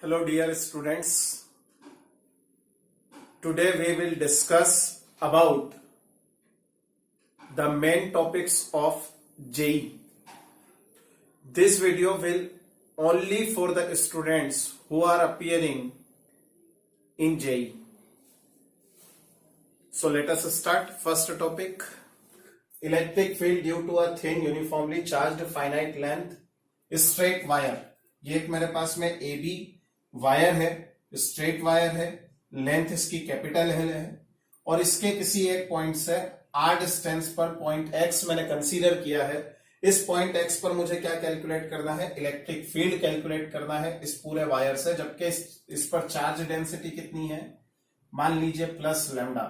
Hello dear students, today we will discuss about the main topics of JEE. This video will only for the students who are appearing in JEE. So let us start. First topic, electric field due to a thin uniformly charged finite length straight wire. ये एक मेरे पास में AB wire है, straight wire है, length इसकी capital है और इसके किसी एक पॉइंट से आर डिस्टेंस पर पॉइंट एक्स मैंने कंसीडर किया है। इस पॉइंट एक्स पर मुझे क्या कैलकुलेट करना है? इलेक्ट्रिक फील्ड कैलकुलेट करना है इस पूरे वायर से, जबकि इस पर चार्ज डेंसिटी कितनी है? मान लीजिए plus lambda.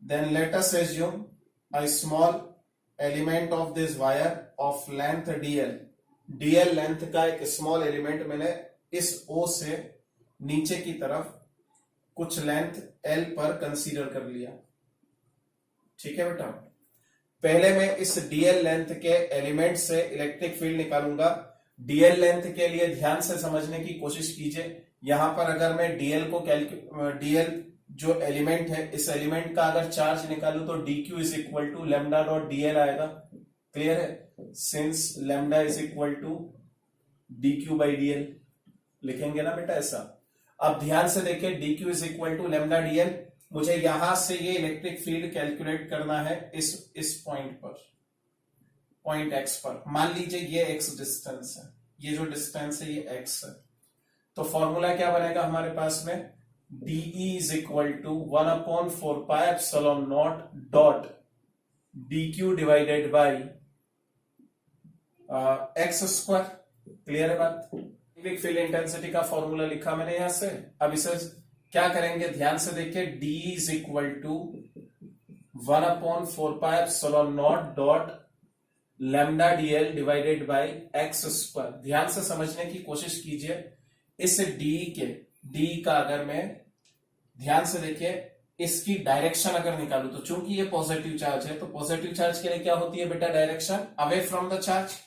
Then let us assume a small element of this wire of length DL. DL length का एक स्मॉल एलिमेंट मैंने इस O से नीचे की तरफ कुछ लेंथ L पर कंसीडर कर लिया। ठीक है बेटा, पहले मैं इस डीएल लेंथ के एलिमेंट से इलेक्ट्रिक फील्ड निकालूंगा। डीएल लेंथ के लिए ध्यान से समझने की कोशिश कीजिए। यहां पर अगर मैं डीएल जो एलिमेंट है, इस एलिमेंट का अगर चार्ज निकालू तो dq is equal to lambda dot DL आएगा। क्लियर है? Since lambda is equal to dq by DL लिखेंगे ना बेटा ऐसा। अब ध्यान से देखिए, dq is equal to lambda DL. मुझे यहां से ये इलेक्ट्रिक फील्ड कैलकुलेट करना है इस पॉइंट पर, पॉइंट x पर। मान लीजिए ये x डिस्टेंस है, ये जो डिस्टेंस है ये x है। तो फॉर्मूला क्या बनेगा हमारे पास में? dE is equal to 1/4 pi epsilon nought dot dq divided by x square. Clear है बात? इलेक्ट्रिक फील्ड इंटेंसिटी का फॉर्मूला लिखा मैंने यहां से। अब इसे क्या करेंगे? ध्यान से देखिए, d is equal to 1/4 pi epsilon nought dot lambda DL divided by X square. ध्यान से समझने की कोशिश कीजिए। इस d का अगर मैं ध्यान से देखिए, इसकी डायरेक्शन अगर निकालू तो चूंकि ये पॉजिटिव चार्ज है, तो पॉजिटिव चार्ज के लिए क्या होती है बेटा? Direction away from the charge.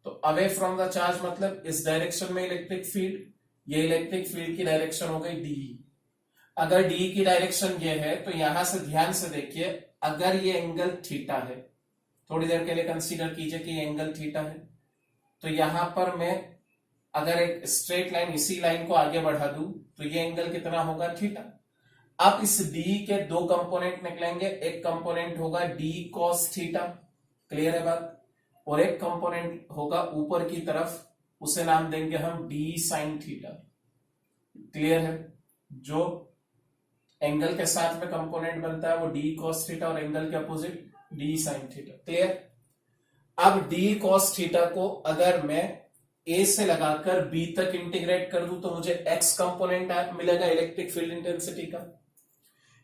तो अवे फ्रॉम द चार्ज मतलब इस डायरेक्शन में इलेक्ट्रिक फील्ड, ये इलेक्ट्रिक फील्ड की डायरेक्शन हो गई डी। अगर डी की डायरेक्शन ये है तो यहां से ध्यान से देखिए, अगर ये एंगल थीटा है, थोड़ी देर के लिए कंसीडर कीजिए कि ये एंगल थीटा है, तो यहां पर मैं अगर एक स्ट्रेट लाइन इसी लाइन को आगे बढ़ा दूं तो ये एंगल कितना होगा? थीटा। अब इस डी के दो कंपोनेंट निकलेंगे, एक कंपोनेंट होगा डी कॉस थीटा। क्लियर है बात? और एक कंपोनेंट होगा ऊपर की तरफ, उसे नाम देंगे हम डी साइन थीटा। क्लियर है? जो एंगल के साथ में कंपोनेंट बनता है वो डी कॉस थीटा और एंगल के opposite D sine theta. Clear? अब डी कॉस थीटा को अगर मैं ए से लगाकर बी तक इंटीग्रेट कर दूं तो मुझे एक्स कंपोनेंट मिलेगा इलेक्ट्रिक फील्ड इंटेंसिटी का।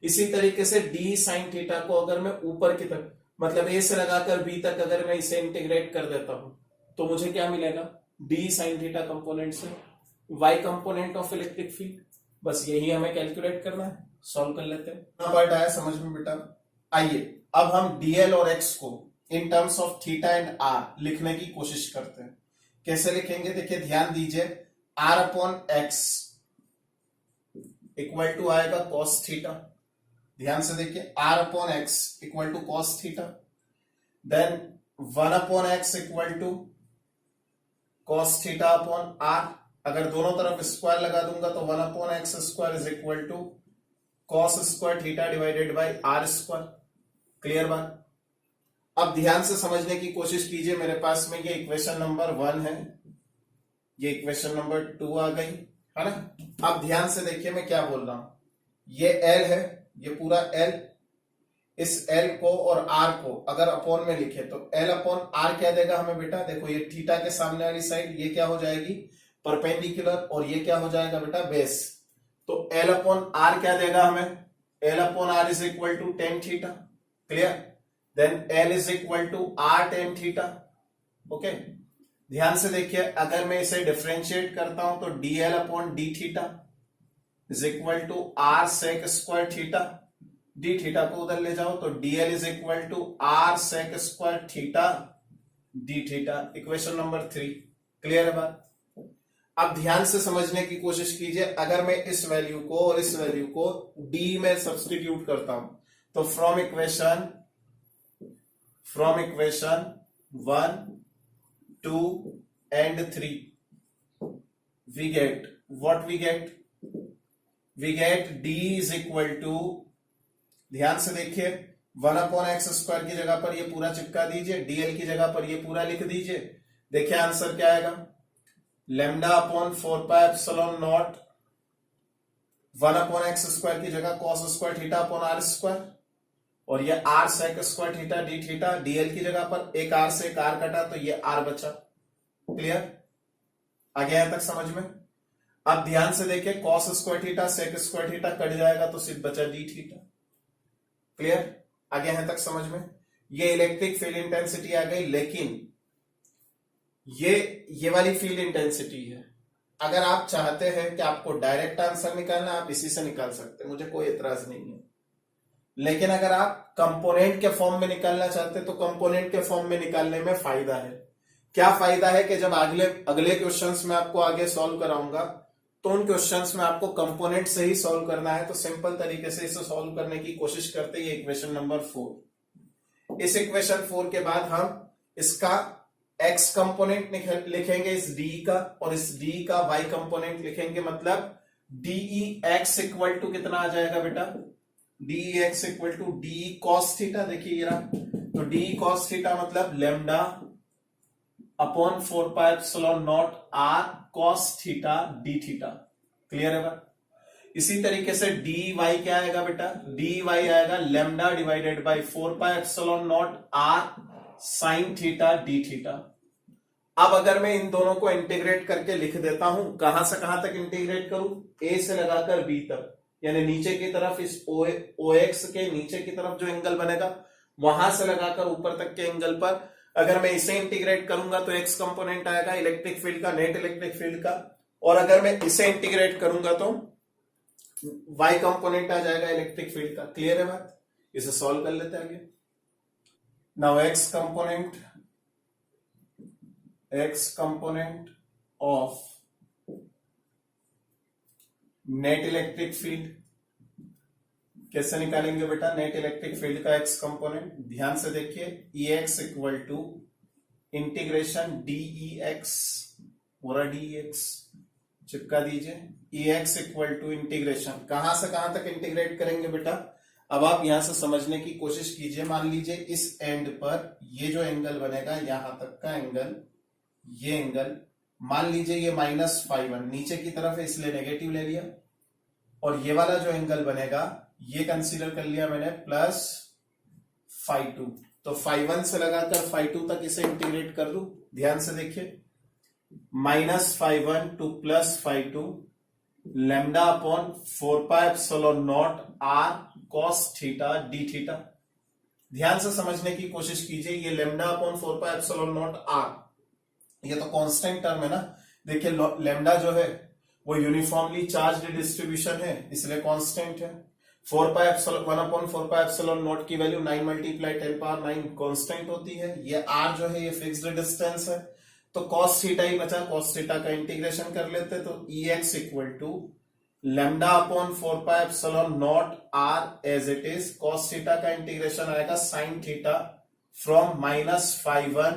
इसी तरीके से डी साइन थीटा को अगर मैं ऊपर की तरफ, मतलब ए से लगाकर बी तक अगर मैं इसे इंटीग्रेट कर देता हूं तो मुझे क्या मिलेगा? डी साइन थीटा कंपोनेंट से Y component of electric field. बस यही हमें कैलकुलेट करना है। सॉल्व कर लेते हैं। पार्ट आया समझ में बेटा? आइए अब हम डीएल और एक्स को in terms of theta and R लिखने की कोशिश करते हैं। कैसे लिखेंगे? देखिए ध्यान दीजिए, R upon X equal to आएगा कॉस थीटा। ध्यान से देखिए, R upon X equal to cos theta. Then 1 upon X equal to cos theta upon R. अगर दोनों तरफ स्क्वायर लगा दूंगा तो 1 upon X square is equal to cos square theta divided by R square. Clear बात? अब ध्यान से समझने की कोशिश कीजिए। मेरे पास में ये इक्वेशन नंबर 1 है, ये इक्वेशन नंबर 2 आ गई है ना। अब ध्यान से देखिए मैं क्या बोल रहा हूं। ये L है, ये पूरा L। इस L को और R को अगर अपॉन में लिखे तो L अपॉन R क्या देगा हमें बेटा? देखो ये थीटा के सामने वाली साइड ये क्या हो जाएगी? परपेंडिकुलर। और ये क्या हो जाएगा बेटा? बेस। तो L अपॉन R क्या देगा हमें? L upon R is equal to tan theta. Clear? Then L is equal to R tan theta. Okay, ध्यान से देखिए, अगर मैं इसे डिफरेंशिएट करता हूं तो dl upon D theta is equal to R sec square theta. D theta को उधर ले जाओ तो dl is equal to R sec square theta D theta. Equation number 3। Clear है बात? अब ध्यान से समझने की कोशिश कीजिए, अगर मैं इस वैल्यू को और इस वैल्यू को डी में सब्स्टिट्यूट करता हूं तो from equation 1, 2 and 3 we get what we get d is equal to, ध्यान से देखिए, 1/x² की जगह पर ये पूरा चिपका दीजिए, dl की जगह पर ये पूरा लिख दीजिए। देखिए आंसर क्या आएगा, λ/4πε0 1/x² की जगह cos² θ/r², और ये r sec² θ d theta, dl की जगह पर एक r से एक r कटा तो ये r बचा। क्लियर, आगे यहां तक समझ में। अब ध्यान से देखिए, cos² θ sec² θ कट जाएगा तो सिर्फ बचा d थीटा। क्लियर, आगे यहां तक समझ में। ये इलेक्ट्रिक फील्ड इंटेंसिटी आ गई, लेकिन ये वाली फील्ड इंटेंसिटी है। अगर आप चाहते हैं कि आपको डायरेक्ट आंसर निकालना, आप इसी से निकाल सकते हैं, मुझे कोई एतराज नहीं है। लेकिन अगर आप कंपोनेंट के फॉर्म में निकालना चाहते हैं तो कंपोनेंट के फॉर्म में निकालने में फायदा है। क्या फायदा है कि जब अगले क्वेश्चंस में आपको आगे सॉल्व कराऊंगा तो उन क्वेश्चंस में आपको कंपोनेंट से ही सॉल्व करना है, तो सिंपल तरीके से इसे सॉल्व करने की कोशिश करते हैं। इक्वेशन नंबर 4, इस इक्वेशन 4 के बाद हम इसका x कंपोनेंट लिखेंगे इस d का, और इस d का y कंपोनेंट लिखेंगे, मतलब dx इक्वल टू कितना आ जाएगा बेटा, dx equal to d cos theta. देखिए ये रहा, तो d cos थीटा मतलब λ/4πε0 r cos theta d theta. Clear है बात। इसी तरीके से dy क्या आएगा बेटा, dy आएगा λ/4πε0 r sin theta d theta. अब अगर मैं इन दोनों को इंटीग्रेट करके लिख देता हूं, कहां से कहां तक इंटीग्रेट करूं, a से लगाकर b तक, यानी नीचे की तरफ इस OX के नीचे की तरफ जो एंगल बनेगा वहां से लगाकर ऊपर तक के एंगल पर अगर मैं इसे इंटीग्रेट करूंगा तो x कंपोनेंट आएगा इलेक्ट्रिक फील्ड का, नेट इलेक्ट्रिक फील्ड का, और अगर मैं इसे इंटीग्रेट करूंगा तो y कंपोनेंट आ जाएगा इलेक्ट्रिक फील्ड का। क्लियर है बात, इसे सॉल्व कर लेते हैं आगे। Now x component of net electric field कैसे निकालेंगे बेटा, नेट इलेक्ट्रिक फील्ड का x कंपोनेंट। ध्यान से देखिए, Ex equal to integration dEx, पूरा dEx चिपका दीजिए। Ex इक्वल टू इंटीग्रेशन, कहां से कहां तक इंटीग्रेट करेंगे बेटा, अब आप यहां से समझने की कोशिश कीजिए। मान लीजिए इस एंड पर ये जो एंगल बनेगा, यहां तक का एंगल, ये एंगल मान लीजिए ये -φ1 नीचे की तरफ है इसलिए नेगेटिव ले लिया, और ये वाला जो एंगल बनेगा ये कंसीडर कर लिया मैंने +φ2। तो φ1 से लगाकर φ2 तक इसे इंटीग्रेट कर दूं। ध्यान से देखिए, -φ1 to +φ2 λ/4πε0 r cos theta d theta. ध्यान से समझने की कोशिश कीजिए, ये λ/4πε0 r, ये तो कांस्टेंट टर्म है ना। देखिए लैम्डा जो है वो यूनिफॉर्मली चार्ज्ड डिस्ट्रीब्यूशन है, इसलिए कांस्टेंट है। 1/4πε0 की वैल्यू 9 × 10⁹ कांस्टेंट होती है। ये r जो है ये फिक्स्ड डिस्टेंस है, तो cos थीटा ही बचा, cos थीटा का इंटीग्रेशन कर लेते, तो Ex equal to λ/4πε0 r as it is, cos theta का इंटीग्रेशन आएगा sin थीटा फ्रॉम -φ1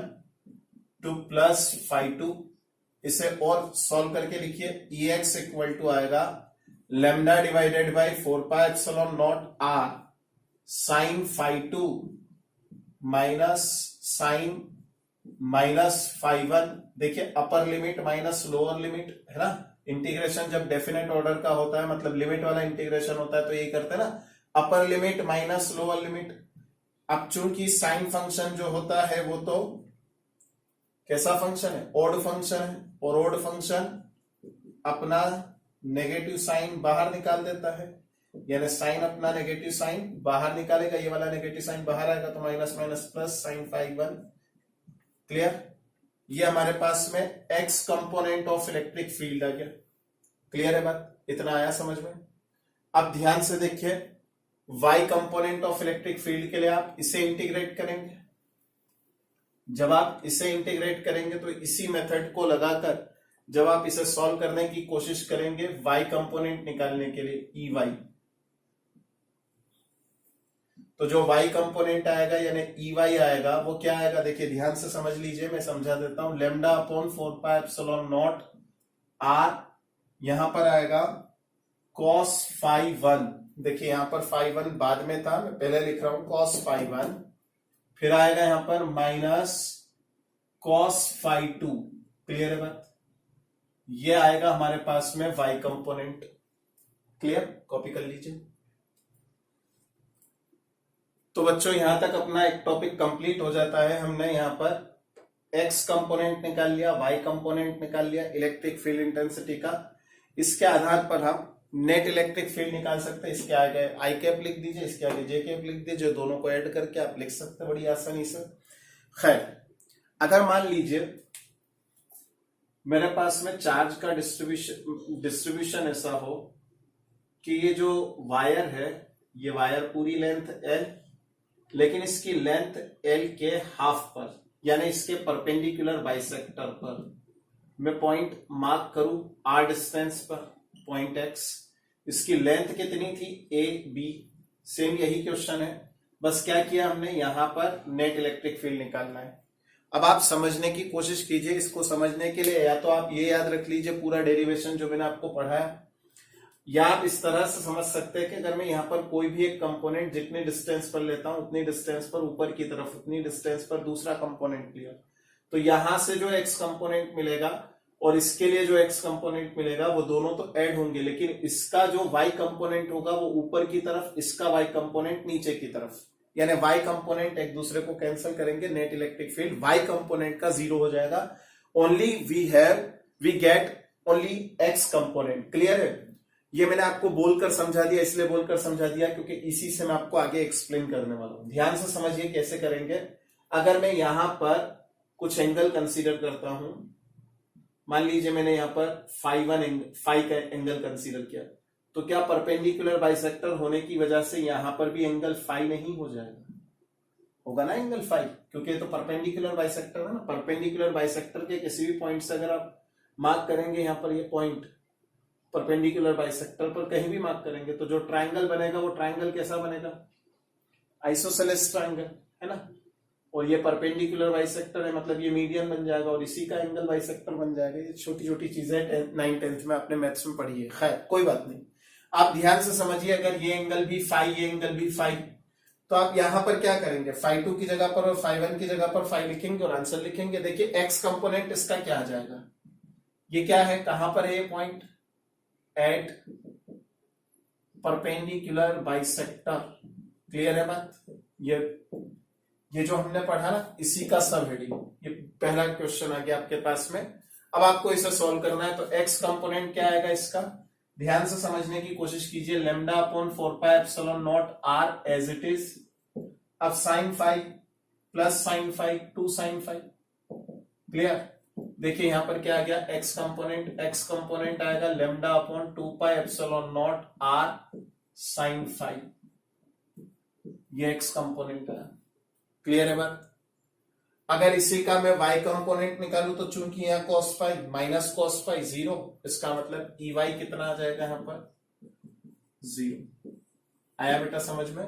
टू +φ2। इसे और सॉल्व करके लिखिए, Ex इक्वल टू आएगा λ/4πε0 r sin φ2 माइनस sin -φ1। देखिए upper limit minus lower limit है ना, इंटीग्रेशन जब डेफिनेट ऑर्डर का होता है, मतलब लिमिट वाला इंटीग्रेशन होता है, तो यही करते हैं ना, upper limit minus lower limit. अब चूंकि साइन फंक्शन जो होता है वो तो कैसा फंक्शन है, ऑड फंक्शन है, और ऑड फंक्शन अपना नेगेटिव साइन बाहर निकाल देता है, यानी साइन अपना नेगेटिव साइन बाहर निकालेगा, ये वाला नेगेटिव साइन बाहर आएगा तो minus minus plus sin φ1। Clear, ये हमारे पास में x component of electric field आ गया। क्लियर है बात, इतना आया समझ में। अब ध्यान से देखिए, y component of electric field के लिए आप इसे इंटीग्रेट करेंगे। जब आप इसे इंटीग्रेट करेंगे तो इसी मेथड को लगाकर जब आप इसे सॉल्व करने की कोशिश करेंगे y कंपोनेंट निकालने के लिए EY, तो जो y कंपोनेंट आएगा यानी EY आएगा वो क्या आएगा, देखिए ध्यान से समझ लीजिए, मैं समझा देता हूं। लेमडा अपॉन 4πε0 r, यहां पर आएगा cos phi 1, देखिए यहां पर phi 1 बाद में था, मैं पहले लिख रहा हूं cos phi 1, फिर आएगा यहां पर माइनस cos phi 2। क्लियर है बात? ये आएगा हमारे पास में y कंपोनेंट। क्लियर? कॉपी कर लीजिए। तो बच्चों यहां तक अपना एक टॉपिक कंप्लीट हो जाता है। हमने यहां पर x कंपोनेंट निकाल लिया, y कंपोनेंट निकाल लिया इलेक्ट्रिक फील्ड इंटेंसिटी का। इसके आधार पर हम नेट इलेक्ट्रिक फील्ड निकाल सकते हैं। इसके आगे आई कैप लिख दीजिए, इसके आगे जे कैप लिख दीजिए, दोनों को ऐड करके आप लिख सकते हैं बड़ी आसानी से। खैर, अगर मान लीजिए मेरे पास में चार्ज का डिस्ट्रीब्यूशन ऐसा हो कि ये जो वायर है, ये वायर पूरी लेंथ L, लेकिन इसकी लेंथ L के हाफ पर, यानी इसके परपेंडिकुलर बाइसेक्टर पर मैं पॉइंट मार्क करूं r डिस्टेंस पर, पॉइंट x। इसकी लेंथ कितनी थी? A B। सेम यही क्वेश्चन है, बस क्या किया हमने, यहां पर नेट इलेक्ट्रिक फील्ड निकालना है। अब आप समझने की कोशिश कीजिए। इसको समझने के लिए या तो आप ये याद रख लीजिए पूरा डेरिवेशन जो मैंने आपको पढ़ाया, या आप इस तरह से समझ सकते हैं कि अगर मैं यहाँ पर कोई भी एक कंपोनेंट जितने डिस्टेंस पर लेता हूं उतनी डिस्टेंस पर ऊपर की तरफ, उतनी डिस्टेंस पर दूसरा कंपोनेंट लिया, तो यहां से जो x कंपोनेंट मिलेगा और इसके लिए जो x कंपोनेंट मिलेगा वो दोनों तो ऐड होंगे, लेकिन इसका जो y कंपोनेंट होगा वो ऊपर की तरफ, इसका y कंपोनेंट नीचे की तरफ, यानी y कंपोनेंट एक दूसरे को कैंसिल करेंगे। Net electric field y component का 0 हो जाएगा। Only we get only x component. Clear है? ये मैंने आपको बोलकर समझा दिया, इसलिए बोलकर समझा दिया क्योंकि इसी से मैं आपको आगे एक्सप्लेन करने वाला हूं। ध्यान से समझिए कैसे करेंगे। अगर मैं यहां पर कुछ एंगल कंसीडर करता हूं, मान लीजिए मैंने यहां पर फाई का एंगल कंसीडर किया, तो क्या परपेंडिकुलर बाइसेक्टर होने की वजह से यहां पर भी एंगल फाई नहीं हो जाएगा? होगा ना एंगल फाई, क्योंकि ये तो परपेंडिकुलर बाइसेक्टर है ना। परपेंडिकुलर बाइसेक्टर के किसी भी पॉइंट से अगर आप मार्क करेंगे, यहां पर ये पॉइंट परपेंडिकुलर बाइसेक्टर पर कहीं भी मार्क करेंगे, तो जो ट्रायंगल बनेगा वो ट्रायंगल कैसा बनेगा? आइसोसेलेस ट्रायंगल, है ना। और ये परपेंडिकुलर बाइसेक्टर है, मतलब ये मीडियन बन जाएगा और इसी का एंगल बाइसेक्टर बन जाएगा। ये छोटी छोटी चीजें 9th 10th में आपने मैथ्स में पढ़ी है। खैर कोई बात नहीं, आप ध्यान से समझिए। अगर ये एंगल भी फाई, ये एंगल भी फाई, तो आप यहां पर क्या करेंगे, फाई 2 की जगह पर और फाई 1 की जगह पर फाई लिखेंगे और आंसर लिखेंगे। देखिए एक्स कंपोनेंट इसका क्या आ जाएगा, ये क्या है, कहां पर है ये point? At perpendicular bisector. Clear है बात? ये जो हमने पढ़ा ना, इसी का सब हेडिंग, ये पहला क्वेश्चन आ गया आपके पास में। अब आपको इसे सॉल्व करना है, तो एक्स कंपोनेंट क्या आएगा इसका, ध्यान से समझने की कोशिश कीजिए। Lambda upon 4πε0 r as it is. अब sine phi plus sine phi 2 sine phi. Clear? देखिए यहां पर क्या आ गया, एक्स कंपोनेंट आएगा lambda upon 2πε0 r sine phi, ये एक्स कंपोनेंट है। क्लियर है बात? अगर इसी का मैं y कंपोनेंट निकालूं, तो चूंकि यहां cos phi minus cos phi 0, इसका मतलब EY कितना आ जाएगा यहां पर? 0। आया बेटा समझ में?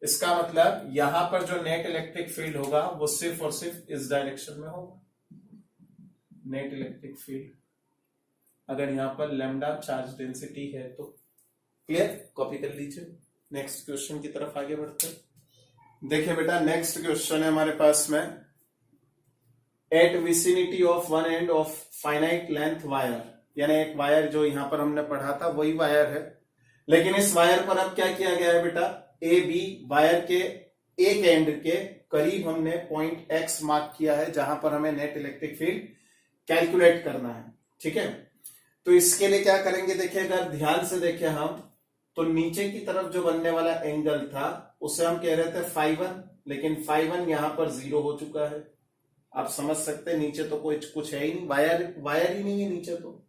इसका मतलब यहां पर जो नेट इलेक्ट्रिक फील्ड होगा वो सिर्फ और सिर्फ इस डायरेक्शन में होगा। नेट इलेक्ट्रिक फील्ड अगर यहां पर लैम्डा चार्ज डेंसिटी है तो। क्लियर? कॉपी कर लीजिए। नेक्स्ट क्वेश्चन की तरफ आगे बढ़ते हैं। देखिए बेटा नेक्स्ट क्वेश्चन है हमारे पास में, at vicinity of one end of finite length wire, यानी एक वायर जो यहां पर हमने पढ़ा था वही वायर है, लेकिन इस वायर पर अब क्या किया गया है बेटा, ए बी वायर के एक एंड के करीब हमने पॉइंट एक्स मार्क किया है, जहां पर हमें नेट इलेक्ट्रिक फील्ड कैलकुलेट करना है। ठीक है, तो इसके लिए क्या करेंगे, देखिए अगर ध्यान से देखें हम, तो नीचे की तरफ जो बनने वाला एंगल था उसे हम कह रहे थे फाई 1, लेकिन फाई 1 यहां पर 0 हो चुका है। आप समझ सकते हैं नीचे तो कोई कुछ है ही नहीं, वायर ही नहीं है नीचे तो।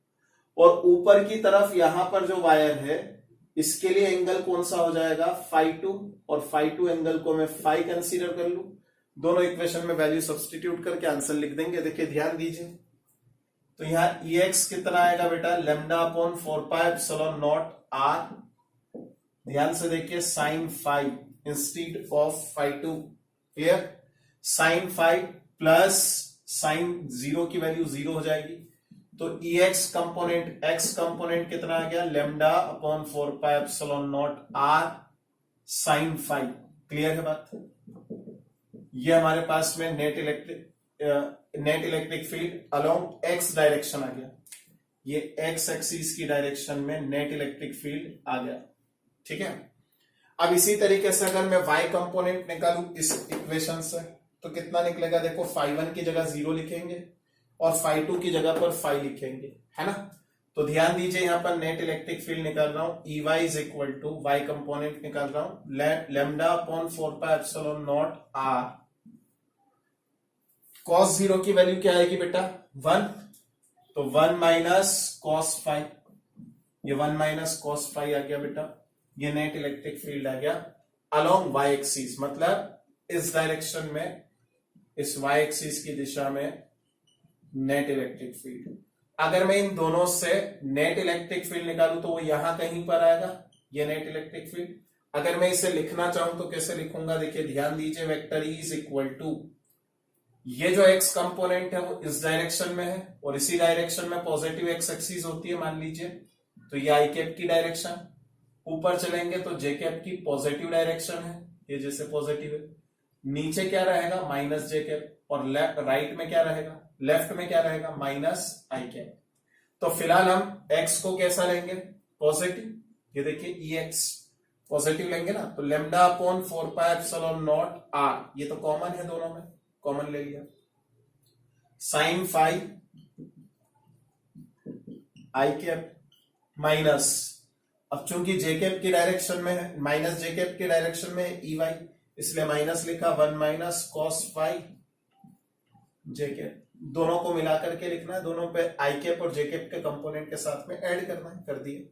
और ऊपर की तरफ यहां पर जो वायर है इसके लिए एंगल कौन सा हो जाएगा, फाई 2, और फाई 2 एंगल को मैं फाई कंसीडर कर लू। दोनों इक्वेशन में वैल्यू सब्सटीट्यूट करके आंसर लिख देंगे। देखिए ध्यान दीजिए, तो यहाँ EX कितना आएगा बेटा, लेमडा अपॉन 4πε0 R, ध्यान से देखिए sine 5 instead of 5/2, clear, sine 5 plus sine 0 की वैल्यू 0 हो जाएगी, तो EX कंपोनेंट, X कंपोनेंट कितना आ गया, lambda upon 4πε0 R sine 5, clear है बात। ये हमारे पास में net electric field along X direction आ गया, ये एक्स एक्सिस की डायरेक्शन में नेट इलेक्ट्रिक फील्ड आ गया, ठीक है। अब इसी तरीके से अगर मैं y कंपोनेंट निकालूं इस इक्वेशन से तो कितना निकलेगा, देखो φ1 की जगह 0 लिखेंगे और φ2 की जगह पर 5 लिखेंगे, है ना। तो ध्यान दीजिए यहां पर नेट इलेक्ट्रिक फील्ड निकाल रहा हूं, EY is equal to y component निकाल रहा हूं, लेमडा अपॉन 4πε0 R, cos 0 की वैल्यू क्या आएगी बेटा, 1, तो 1 माइनस cos 5, ये 1 माइनस cos 5 आ गया बेटा, ये नेट इलेक्ट्रिक फील्ड आ गया अलोंग y एक्सिस, मतलब इस डायरेक्शन में, इस y एक्सिस की दिशा में नेट इलेक्ट्रिक फील्ड। अगर मैं इन दोनों से नेट इलेक्ट्रिक फील्ड निकालूं तो वो यहां कहीं पर आएगा, ये नेट इलेक्ट्रिक फील्ड। अगर मैं इसे लिखना चाहूं तो कैसे लिखूंगा, देखिए ध्यान दीजिए, vector E is equal to, ये जो x कंपोनेंट है वो इस डायरेक्शन में है और इसी डायरेक्शन में पॉजिटिव x एक्सिस होती है मान लीजिए, तो ये आई कैप की डायरेक्शन, ऊपर चलेंगे तो जे कैप की पॉजिटिव डायरेक्शन है, ये जैसे पॉजिटिव है, नीचे क्या रहेगा माइनस जे कैप, और राइट में क्या रहेगा, लेफ्ट में क्या रहेगा माइनस आई कैप। तो फिलहाल हम x को कैसा लेंगे, पॉजिटिव, ये देखिए EX पॉजिटिव लेंगे ना, तो लेमडा अपॉन 4πε0 R, ये तो कॉमन है, दोनों में कॉमन ले लिया, साइन 5 आई कैप माइनस, अब चूंकि जे कैप की डायरेक्शन में है, माइनस जे कैप की डायरेक्शन में है EY, इसलिए माइनस लिखा, 1 माइनस cos 5 जे कैप, दोनों को मिलाकर के लिखना है, दोनों पे आई कैप और जे कैप के कंपोनेंट के साथ में ऐड करना है, कर दिए,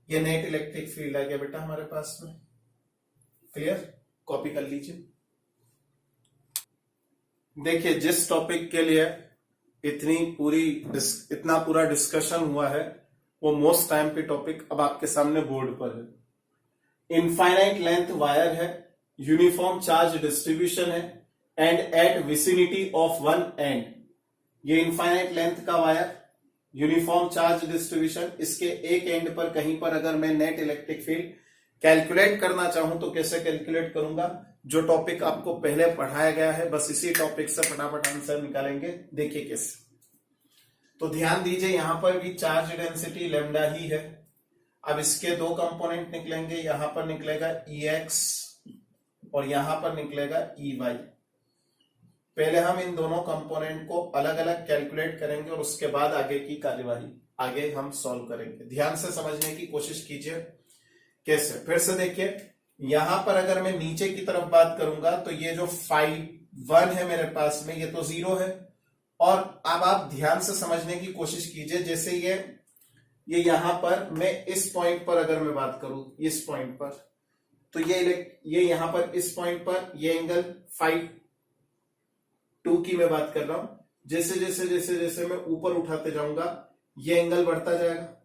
ये नेट इलेक्ट्रिक फील्ड आ गया बेटा हमारे पास में, क्लियर, कॉपी कर लीजिए। देखिए जिस टॉपिक के लिए इतना पूरा डिस्कशन हुआ है वो मोस्ट टाइम पे टॉपिक अब आपके सामने बोर्ड पर है। इनफाइनाइट लेंथ वायर है, यूनिफॉर्म चार्ज डिस्ट्रीब्यूशन है, and at vicinity of one end, ये इनफाइनाइट लेंथ का वायर, यूनिफॉर्म चार्ज डिस्ट्रीब्यूशन, इसके एक एंड पर कहीं पर अगर मैं नेट इलेक्ट्रिक फील्ड कैलकुलेट करना चाहूं तो कैसे कैलकुलेट करूंगा, जो टॉपिक आपको पहले पढ़ाया गया है बस इसी टॉपिक से फटाफट आंसर निकालेंगे, देखिए कैसे। तो ध्यान दीजिए यहां पर भी चार्ज डेंसिटी लेमडा ही है, अब इसके दो कंपोनेंट निकलेंगे, यहां पर निकलेगा EX और यहां पर निकलेगा EY। पहले हम इन दोनों कंपोनेंट को अलग अलग कैलकुलेट करेंगे और उसके बाद आगे की कार्यवाही आगे हम सॉल्व करेंगे, ध्यान से समझने की कोशिश कीजिए कैसे। फिर से देखिए यहां पर अगर मैं नीचे की तरफ बात करूंगा तो ये जो φ1 है मेरे पास में ये तो 0 है, और अब आप ध्यान से समझने की कोशिश कीजिए, जैसे ये यहां पर मैं इस पॉइंट पर अगर मैं बात करूं, इस पॉइंट पर, तो ये यहां पर इस पॉइंट पर ये एंगल φ2 की मैं बात कर रहा हूं, जैसे जैसे जैसे जैसे मैं ऊपर उठाते जाऊंगा ये एंगल बढ़ता जाएगा,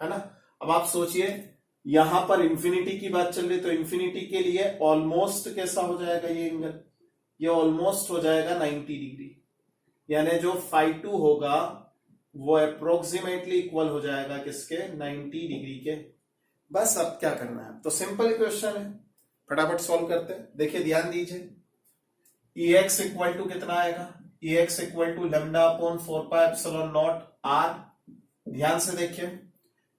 है ना। अब आप सोचिए यहां पर इंफिनिटी की बात चल रही, तो इंफिनिटी के लिए ऑलमोस्ट कैसा हो जाएगा ये एंगल, ये ऑलमोस्ट हो जाएगा 90 डिग्री, यानी जो φ2 होगा वो अप्रोक्सीमेटली इक्वल हो जाएगा किसके, 90 डिग्री के। बस अब क्या करना है, तो सिंपल क्वेश्चन है, फटाफट सॉल्व करते हैं। देखिए ध्यान दीजिए, EX इक्वल टू कितना आएगा, EX equal to lambda upon 4πε0 R, ध्यान से देखिए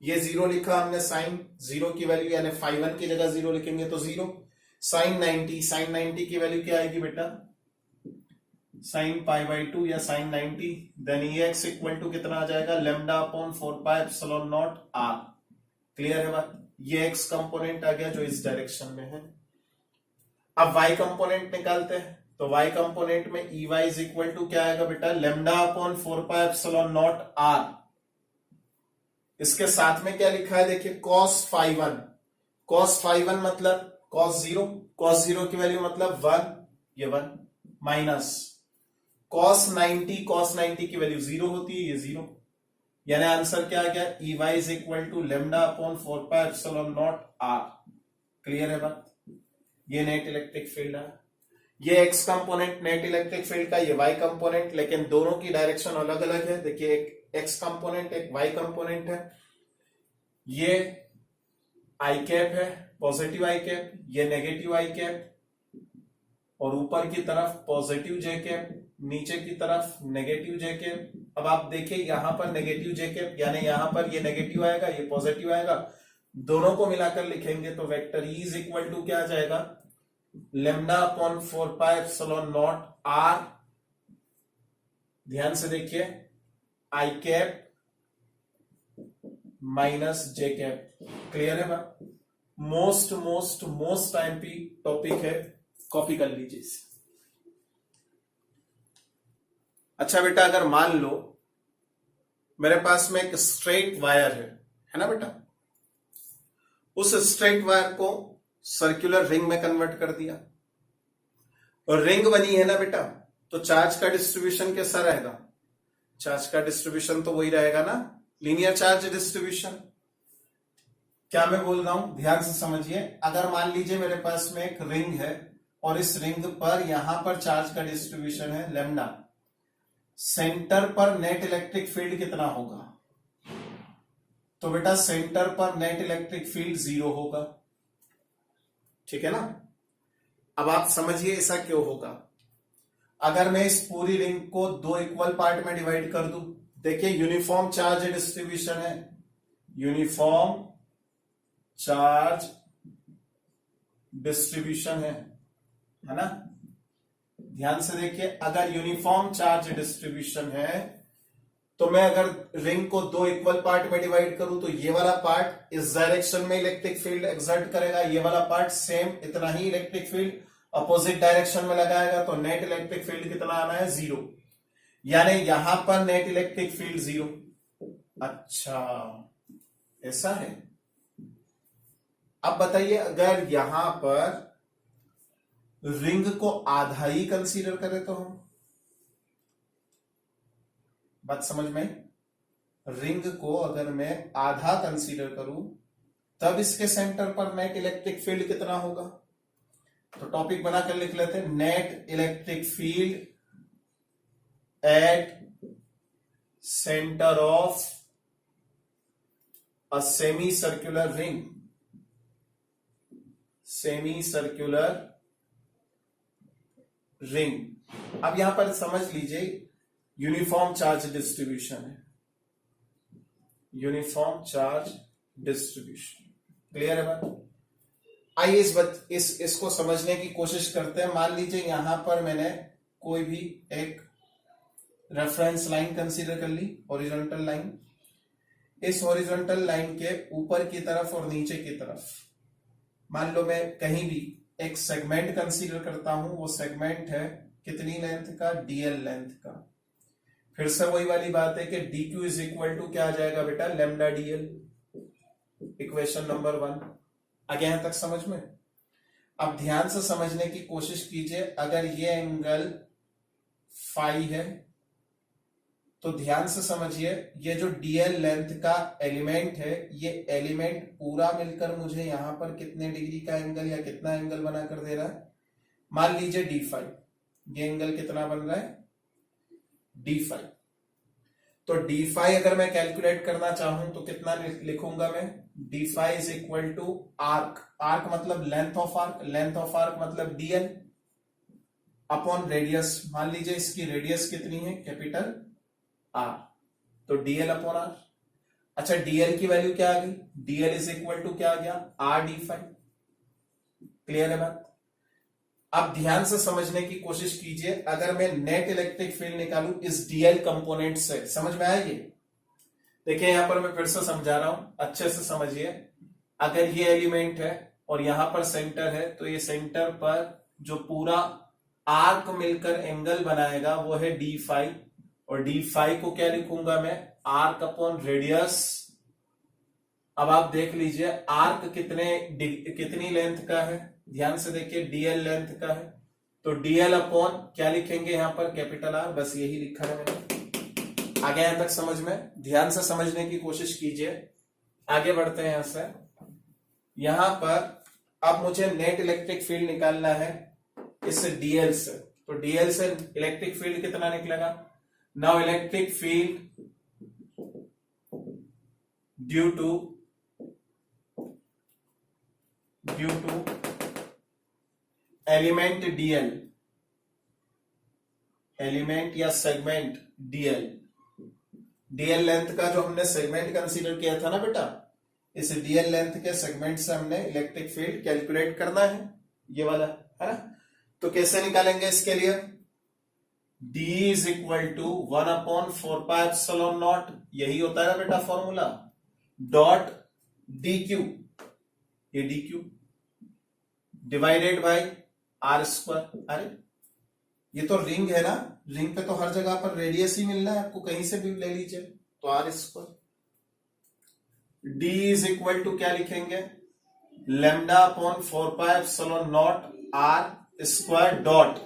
ये 0 लिखा हमने, साइन 0 की वैल्यू यानी φ1 की जगह 0 लिखेंगे तो 0, साइन 90 की वैल्यू क्या आएगी बेटा, साइन π/2 या sine 90, then EX equal to कितना आ जाएगा, लेमडा अपॉन 4πε0 R, क्लियर है बात। ये X कंपोनेंट आ गया जो इस डायरेक्शन में है। अब Y कंपोनेंट निकालते हैं, तो Y कंपोनेंट में EY इज इक्वल टू क्या आएगा बेटा, लेमडा अपॉन 4πε0 R, इसके साथ में क्या लिखा है देखिए, cos φ1, cos φ1 मतलब cos 0 की वैल्यू मतलब 1, ये 1 माइनस cos 90 की वैल्यू 0 होती है, ये 0, यानी आंसर क्या आ गया, E Y is equal to lambda upon 4πε0 R. Clear है बात? ये नेट इलेक्ट्रिक फील्ड है, ये X component net electric field का, ये वाई कंपोनेंट, लेकिन दोनों की डायरेक्शन अलग अलग है। देखिए एक एक्स कंपोनेंट एक वाई कंपोनेंट है, ये आई कैप है पॉजिटिव आई कैप, ये नेगेटिव आई कैप, और ऊपर की तरफ पॉजिटिव जे कैप, नीचे की तरफ नेगेटिव जे कैप। अब आप देखिए यहां पर नेगेटिव जे कैप, यानी यहां पर ये नेगेटिव आएगा ये पॉजिटिव आएगा, दोनों को मिलाकर लिखेंगे तो vector E is equal to क्या आ जाएगा, लेमडा अपॉन 4πε0 आर। ध्यान से देखिए, I cap minus J cap. Clear है बात? Most most most time P topic है, कॉपी कर लीजिए इसे। अच्छा बेटा, अगर मान लो मेरे पास में एक स्ट्रेट वायर है ना बेटा, उस स्ट्रेट वायर को सर्कुलर रिंग में कन्वर्ट कर दिया, और रिंग बनी है ना बेटा, तो चार्ज का डिस्ट्रीब्यूशन कैसा रहेगा? चार्ज का डिस्ट्रीब्यूशन तो वही रहेगा ना, लीनियर चार्ज डिस्ट्रीब्यूशन। क्या मैं बोल रहा हूं, ध्यान से समझिए। अगर मान लीजिए मेरे पास में एक रिंग है और इस रिंग पर यहां पर चार्ज का डिस्ट्रीब्यूशन है लेमडा, सेंटर पर नेट इलेक्ट्रिक फील्ड कितना होगा? तो बेटा सेंटर पर नेट इलेक्ट्रिक फील्ड 0 होगा। ठीक है ना? अब आप समझिए ऐसा क्यों होगा। अगर मैं इस पूरी रिंग को 2 इक्वल पार्ट में डिवाइड कर दूं, देखिए यूनिफॉर्म चार्ज डिस्ट्रीब्यूशन है, यूनिफॉर्म चार्ज डिस्ट्रीब्यूशन है ना? ध्यान से देखिए, अगर यूनिफॉर्म चार्ज डिस्ट्रीब्यूशन है तो मैं अगर रिंग को 2 इक्वल पार्ट में डिवाइड करूं तो ये वाला पार्ट इस डायरेक्शन में इलेक्ट्रिक फील्ड एक्सर्ट करेगा, ये वाला पार्ट सेम इतना ही इलेक्ट्रिक फील्ड अपोजिट डायरेक्शन में लगाएगा, तो नेट इलेक्ट्रिक फील्ड कितना आना है? 0। यानी यहां पर नेट इलेक्ट्रिक फील्ड 0। अच्छा ऐसा है। अब बताइए, अगर यहां पर रिंग को आधा ही कंसीडर करें तो हम, बात समझ में? रिंग को अगर मैं आधा कंसीडर करूं तब इसके सेंटर पर नेट इलेक्ट्रिक फील्ड कितना होगा? तो टॉपिक बनाकर लिख लेते हैं, net electric field at centre of a semi circular ring, semi circular ring. अब यहां पर समझ लीजिए यूनिफॉर्म चार्ज डिस्ट्रीब्यूशन है, यूनिफॉर्म चार्ज डिस्ट्रीब्यूशन। क्लियर है बात? आइए इसको समझने की कोशिश करते हैं। मान लीजिए यहां पर मैंने कोई भी एक रेफरेंस लाइन कंसीडर कर ली, हॉरिजॉन्टल लाइन। इस हॉरिजॉन्टल लाइन के ऊपर की तरफ और नीचे की तरफ मान लो मैं कहीं भी एक सेगमेंट कंसीडर करता हूं, वो सेगमेंट है कितनी लेंथ का? डीएल लेंथ का। फिर से वही वाली बात है कि dq इज इक्वल टू क्या आ जाएगा बेटा? Lambda DL. इक्वेशन नंबर 1 आ गया यहां तक समझ में? अब ध्यान से समझने की कोशिश कीजिए। अगर ये एंगल फाई है तो ध्यान से समझिए, ये जो डीएल लेंथ का एलिमेंट है, ये एलिमेंट पूरा मिलकर मुझे यहां पर कितने डिग्री का एंगल या कितना एंगल बनाकर दे रहा है? मान लीजिए d5। ये एंगल कितना बन रहा है? d5। तो d5 अगर मैं कैलकुलेट करना चाहूं तो कितना लिखूंगा मैं? d5 is equal to arc. Arc मतलब length of arc, length of arc मतलब dl अपॉन रेडियस। मान लीजिए इसकी रेडियस कितनी है? कैपिटल R, तो dl अपॉन r। अच्छा dl की वैल्यू क्या आ गई? dl इज इक्वल टू क्या आ गया? r d5। क्लियर है बात? अब ध्यान से समझने की कोशिश कीजिए। अगर मैं नेट इलेक्ट्रिक फील्ड निकालूं इस डीएल कंपोनेंट से, समझ में आया ये? देखिए यहां पर मैं फिर से समझा रहा हूं, अच्छे से समझिए। अगर ये एलिमेंट है और यहां पर सेंटर है, तो ये सेंटर पर जो पूरा आर्क मिलकर एंगल बनाएगा वो है d5, और d5 को क्या लिखूंगा मैं? Arc upon radius. अब आप देख लीजिए आर्क कितनी लेंथ का है? ध्यान से देखिए, डीएल लेंथ का है, तो डीएल अपॉन क्या लिखेंगे यहां पर? Capital R. बस यही लिखा है मैंने। आगे यहां तक समझ में? ध्यान से समझने की कोशिश कीजिए। आगे बढ़ते हैं यहां से। यहां पर अब मुझे नेट इलेक्ट्रिक फील्ड निकालना है इस डीएल से। तो डीएल से इलेक्ट्रिक फील्ड कितना निकलेगा? Now electric field due to element DL, element या सेगमेंट डीएल, डीएल लेंथ का जो हमने सेगमेंट कंसीडर किया था ना बेटा, इस डीएल लेंथ के सेगमेंट से हमने इलेक्ट्रिक फील्ड कैलकुलेट करना है, ये वाला है ना। तो कैसे निकालेंगे इसके लिए? D इज इक्वल टू 1/4πε0, यही होता है ना बेटा फॉर्मूला, डॉट DQ, ये DQ डिवाइडेड बाय R²। अरे ये तो रिंग है ना, रिंग पे तो हर जगह पर रेडियस ही मिलना है आपको, कहीं से भी ले लीजिए, तो R²। D is equal to क्या लिखेंगे? λ/4πε0 R² डॉट,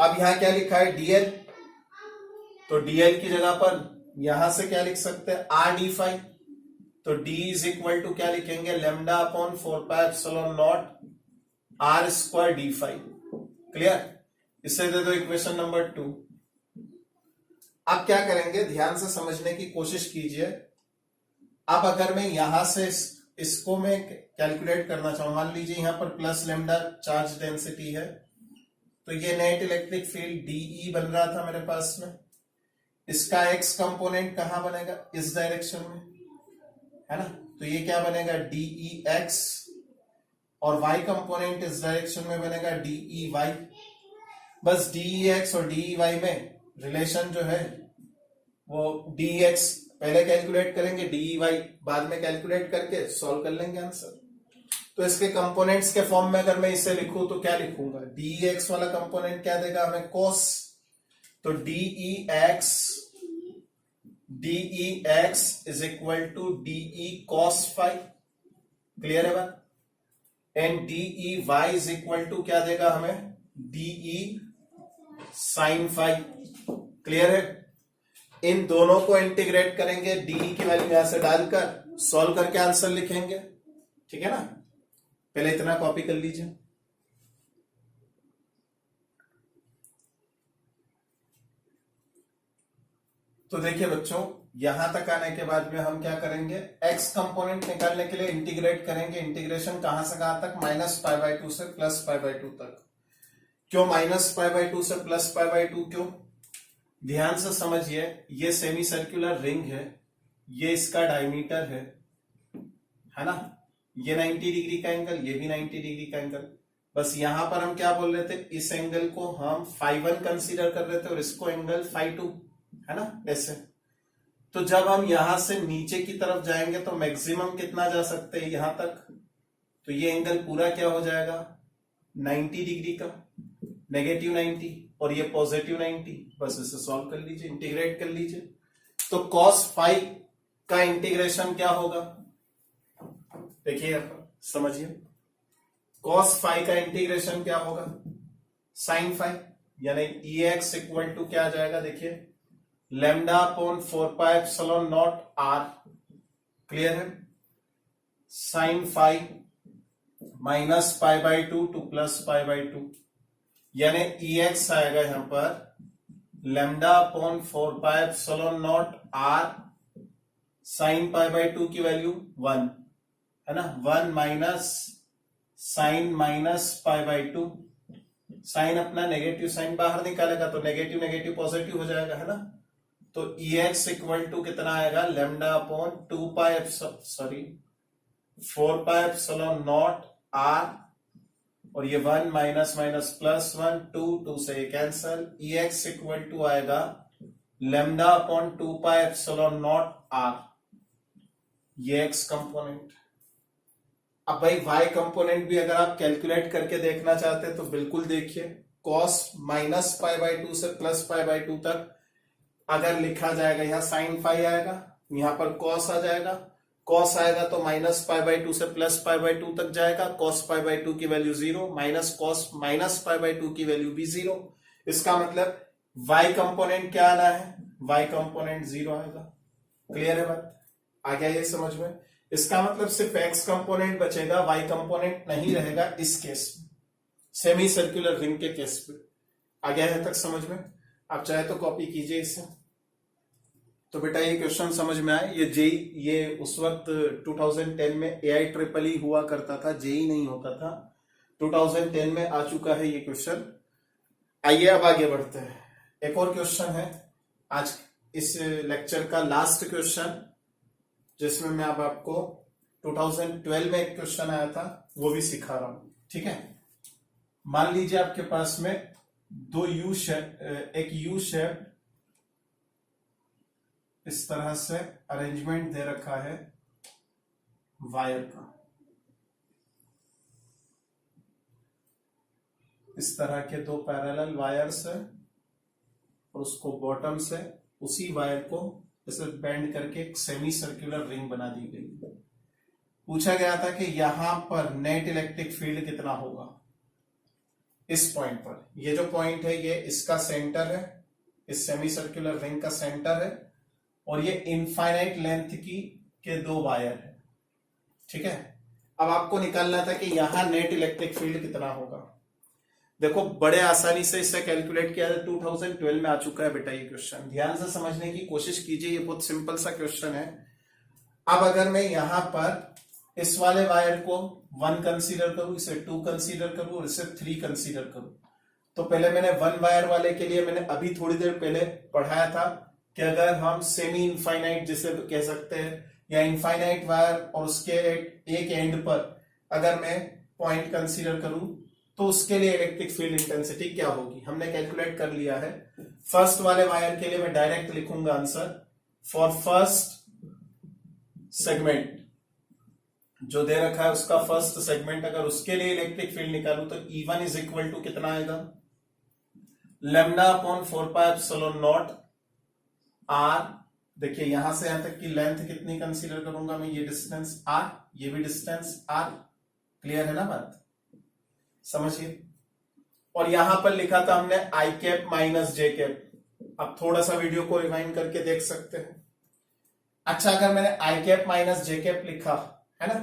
अब यहां क्या लिखा है? DL, तो DL की जगह पर यहां से क्या लिख सकते हैं? RD⁵। तो D इज इक्वल टू क्या लिखेंगे? λ/4πε0 R² D⁵। क्लियर? इसे दे दो इक्वेशन नंबर 2। अब क्या करेंगे, ध्यान से समझने की कोशिश कीजिए। अब अगर मैं यहां से इसको मैं कैलकुलेट करना चाहूं, मान लीजिए यहां पर प्लस लैम्डा चार्ज डेंसिटी है, तो ये नेट इलेक्ट्रिक फील्ड DE बन रहा था मेरे पास में। इसका एक्स कंपोनेंट कहां बनेगा? इस डायरेक्शन में, है ना। तो ये क्या बनेगा? DEX, और y कंपोनेंट इस डायरेक्शन में बनेगा DEY। बस DEX और DEY में रिलेशन जो है वो DEX पहले कैलकुलेट करेंगे, DEY बाद में कैलकुलेट करके सॉल्व कर लेंगे आंसर। तो इसके कंपोनेंट्स के फॉर्म में अगर मैं इसे लिखूं तो क्या लिखूंगा? DEX वाला कंपोनेंट क्या देगा हमें? cos। तो DEX is equal to DE cos phi, clear है बात। And DEY is equal to क्या देगा हमें? DE sin फाई, क्लियर है। इन दोनों को इंटीग्रेट करेंगे, DE की वैल्यू यहां से डालकर सॉल्व करके आंसर लिखेंगे, ठीक है ना। पहले इतना कॉपी कर लीजिए। तो देखिए बच्चों, यहां तक आने के बाद में हम क्या करेंगे? एक्स कंपोनेंट निकालने के लिए इंटीग्रेट करेंगे। इंटीग्रेशन कहां से कहां तक? -π/2 से +π/2 तक। क्यों -π/2 से +π/2 क्यों? ध्यान से समझिए, ये सेमी सर्कुलर रिंग है, ये इसका डायमीटर है ना। ये 90 डिग्री का एंगल, ये भी 90 डिग्री का एंगल। बस यहां पर हम क्या बोल रहे थे? इस एंगल को हम φ1 कंसीडर कर रहे थे और इसको एंगल φ2, है ना, ऐसे। तो जब हम यहां से नीचे की तरफ जाएंगे तो मैक्सिमम कितना जा सकते हैं? यहां तक। तो ये एंगल पूरा क्या हो जाएगा? 90 डिग्री का, -90, और ये +90। बस इसे सॉल्व कर लीजिए, इंटीग्रेट कर लीजिए। तो cos फाई का इंटीग्रेशन क्या होगा? देखिए यहां पर समझिए, cos फाई का इंटीग्रेशन क्या होगा? sin फाई, यानी EX इक्वल टू क्या आ जाएगा? देखिए λ/4πε0 R, क्लियर है। sin फाई -π/2 टू +π/2, यानी EX आएगा यहां पर λ/4πε0 R sin π/2 की वैल्यू 1, है ना। 1 माइनस साइन -π/2, साइन अपना नेगेटिव साइन बाहर निकालेगा तो नेगेटिव नेगेटिव पॉजिटिव हो जाएगा, है ना। तो EX इक्वल टू कितना आएगा? λ/4πε0 R, और ये 1 माइनस माइनस +1, 2 से ये कैंसल। EX इक्वल टू आएगा λ/2πε0 R, ये एक्स कंपोनेंट। अब भाई वाई कंपोनेंट भी अगर आप कैलकुलेट करके देखना चाहते हैं तो बिल्कुल देखिए, cos -π/2 से +π/2 तक अगर लिखा जाएगा, यहां sin फाई आएगा, यहां पर cos आ जाएगा। cos आएगा तो -π/2 से +π/2 तक जाएगा। cos π/2 की वैल्यू 0, cos -π/2 की वैल्यू भी 0। इसका मतलब y कंपोनेंट क्या आना है? y कंपोनेंट 0 आएगा। क्लियर है बात? आ गया ये समझ में? इसका मतलब सिर्फ x कंपोनेंट बचेगा, y कंपोनेंट नहीं रहेगा इस केस में, सेमी सर्कुलर रिंग के केस पे। आ गया है तक समझ में? आप चाहे तो कॉपी कीजिए इसे। तो बेटा ये क्वेश्चन समझ में आए? ये उस वक्त 2010 में AIEEE हुआ करता था, जेई नहीं होता था। 2010 में आ चुका है ये क्वेश्चन। आइए अब आगे बढ़ते हैं। एक और क्वेश्चन है आज इस लेक्चर का लास्ट क्वेश्चन, जिसमें मैं अब आपको 2012 में एक क्वेश्चन आया था वो भी सिखा रहा हूं। ठीक है? मान लीजिए आपके पास में एक यू शेप इस तरह से अरेंजमेंट दे रखा है वायर का, इस तरह के दो पैरेलल वायर्स है और उसको बॉटम से उसी वायर को ऐसे बेंड करके एक सेमी सर्कुलर रिंग बना दी गई। पूछा गया था कि यहां पर नेट इलेक्ट्रिक फील्ड कितना होगा इस पॉइंट पर। ये जो पॉइंट है ये इसका सेंटर है, इस सेमी सर्कुलर रिंग का सेंटर है, और ये इनफाइनाइट लेंथ के दो वायर है। ठीक है? अब आपको निकालना था कि यहां नेट इलेक्ट्रिक फील्ड कितना होगा। देखो बड़े आसानी से इसे कैलकुलेट किया जाए, 2012 में आ चुका है बेटा ये क्वेश्चन। ध्यान से समझने की कोशिश कीजिए, ये बहुत सिंपल सा क्वेश्चन है। अब अगर मैं यहां पर इस वाले वायर को 1 कंसीडर करूं, इसे 2 कंसीडर करूं और इसे 3 कंसीडर करूं, तो पहले मैंने 1 वायर वाले के लिए मैंने अभी थोड़ी देर पहले पढ़ाया था कि अगर हम सेमी इनफाइनाइट जिसे कह सकते हैं या इनफाइनाइट वायर और उसके एक एंड पर अगर मैं पॉइंट कंसीडर करूं तो उसके लिए इलेक्ट्रिक फील्ड इंटेंसिटी क्या होगी, हमने कैलकुलेट कर लिया है। फर्स्ट वाले वायर के लिए मैं डायरेक्ट लिखूंगा आंसर। फॉर फर्स्ट सेगमेंट जो दे रखा है उसका फर्स्ट सेगमेंट, अगर उसके लिए इलेक्ट्रिक फील्ड निकालूं तो E1 इज इक्वल टू कितना आएगा, लैम्डा अपॉन 4πε0 R। देखिए यहां से यहां तक की लेंथ कितनी कंसीडर करूंगा मैं, ये डिस्टेंस R, ये भी डिस्टेंस R। क्लियर है ना बात? समझिए। और यहां पर लिखा था हमने आई कैप माइनस जे कैप। अब थोड़ा सा वीडियो को रिवाइंड करके देख सकते हैं। अच्छा, अगर मैंने आई कैप माइनस जे कैप लिखा है ना,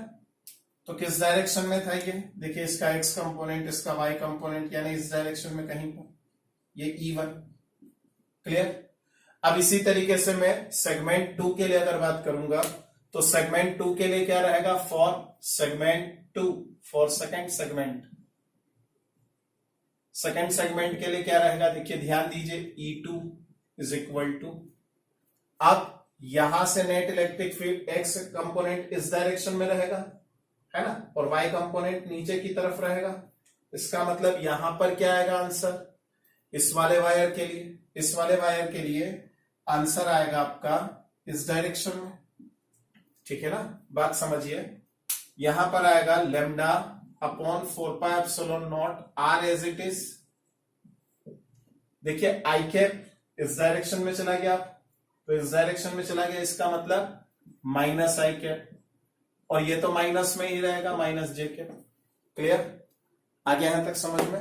तो किस डायरेक्शन में था ये? देखिए इसका एक्स कंपोनेंट, इसका वाई कंपोनेंट, यानी इस डायरेक्शन में कहीं पर, ये E1। क्लियर? अब इसी तरीके से मैं सेगमेंट 2 के लिए अगर बात करूंगा तो सेगमेंट 2 के लिए क्या रहेगा, for segment 2, for second segment के लिए क्या रहेगा, देखिए ध्यान दीजिए, E2 इज इक्वल टू, अब यहां से net electric field x component इस डायरेक्शन में रहेगा है ना, और वाई कंपोनेंट नीचे की तरफ रहेगा। इसका मतलब यहां पर क्या आएगा आंसर, इस वाले वायर के लिए आंसर आएगा आपका इस डायरेक्शन में। ठीक है ना, बात समझिए। यहां पर आएगा lambda upon 4πε0 R as it is. देखिए आई कैप इस डायरेक्शन में चला गया, तो इस डायरेक्शन में चला गया, इसका मतलब माइनस आई कैप, और ये तो माइनस में ही रहेगा, माइनस जे कैप। क्लियर? आ गया यहां तक समझ में?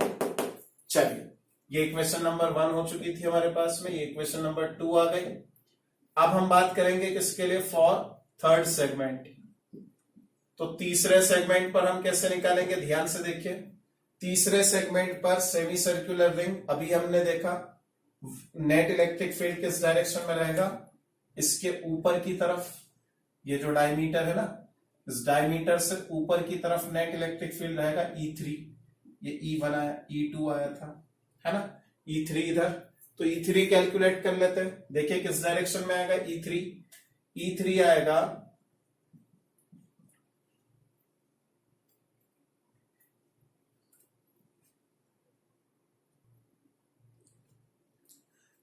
चलिए, ये इक्वेशन नंबर 1 हो चुकी थी हमारे पास में, ये इक्वेशन नंबर 2 आ गई। अब हम बात करेंगे किसके लिए, फॉर थर्ड सेगमेंट। तो तीसरे सेगमेंट पर हम कैसे निकालेंगे, ध्यान से देखिए। तीसरे सेगमेंट पर सेमी सर्कुलर रिंग, अभी हमने देखा नेट इलेक्ट्रिक फील्ड किस डायरेक्शन में रहेगा, इसके ऊपर की तरफ। ये जो डायमीटर है ना, इस डायमीटर से ऊपर की तरफ नेट इलेक्ट्रिक फील्ड रहेगा E3। ये E1 आया, E2 आया था, है ना, E3 इधर, तो E3 कैलकुलेट कर लेते हैं। देखिए किस डायरेक्शन में आएगा E3 आएगा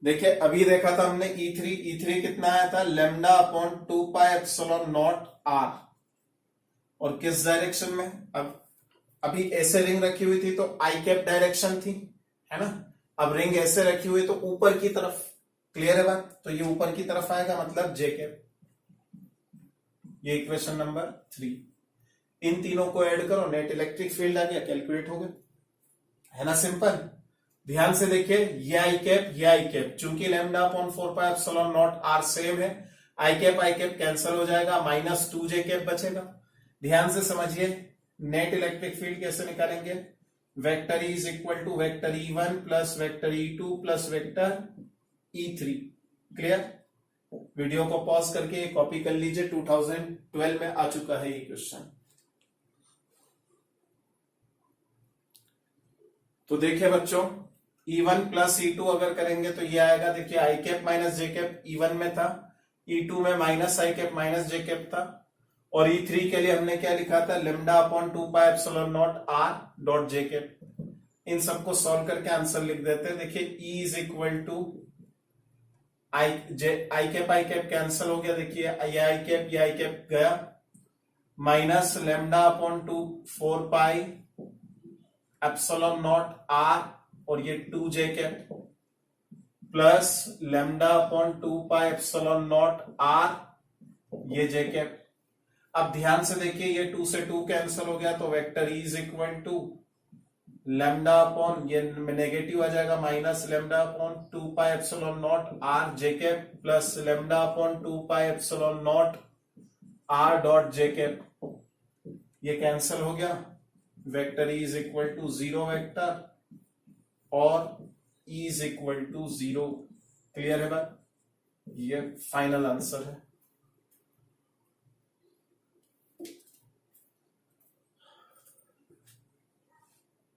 देखिए अभी देखा था हमने E3 कितना आया था, लैम्डा अपॉन 2πε0 R, और किस डायरेक्शन में, अब अभी ऐसे रिंग रखी हुई थी तो आई कैप डायरेक्शन थी, है ना। अब रिंग ऐसे रखी हुई तो ऊपर की तरफ। क्लियर है बात? तो ये ऊपर की तरफ आएगा, मतलब जे कैप। ये इक्वेशन नंबर 3। इन तीनों को ऐड करो, नेट इलेक्ट्रिक फील्ड आ गया, कैलकुलेट हो गया, है ना, सिंपल। ध्यान से देखिए, ये आई कैप, चूंकि lambda upon 4 pi epsilon not are same है, आई कैप कैंसिल हो जाएगा, माइनस 2 जे कैप बचेगा। ध्यान से समझिए, नेट इलेक्ट्रिक फील्ड कैसे निकालेंगे, vector E is equal to vector E1 plus vector E2 plus vector E3। Clear? Video को पॉज करके कॉपी कर लीजिए, 2012 में आ चुका है ये क्वेश्चन। तो देखिए बच्चों, E1 प्लस E2 अगर करेंगे तो ये आएगा, देखिए I cap minus J cap E1 में था, E2 में minus I cap minus J cap था, और E3 के लिए हमने क्या लिखा था, lambda upon 2 pi epsilon not R dot J cap. इन सबको सॉल्व करके आंसर लिख देते हैं। देखिए E is equal to I cap cancel हो गया, देखिए ये आई कैप गया, minus lambda upon 4 pi epsilon not are और ये 2 J cap plus lambda upon 2 pi epsilon not R ये जे कैप। अब ध्यान से देखिए, ये 2 से 2 कैंसिल हो गया, तो vector E is equal to lambda upon, ये नेगेटिव आ जाएगा, minus lambda upon 2 pi epsilon not R J cap plus lambda upon 2 pi epsilon not R dot J cap. ये कैंसिल हो गया, vector E is equal to 0 vector और E is equal to 0। Clear है बात? ये final answer है।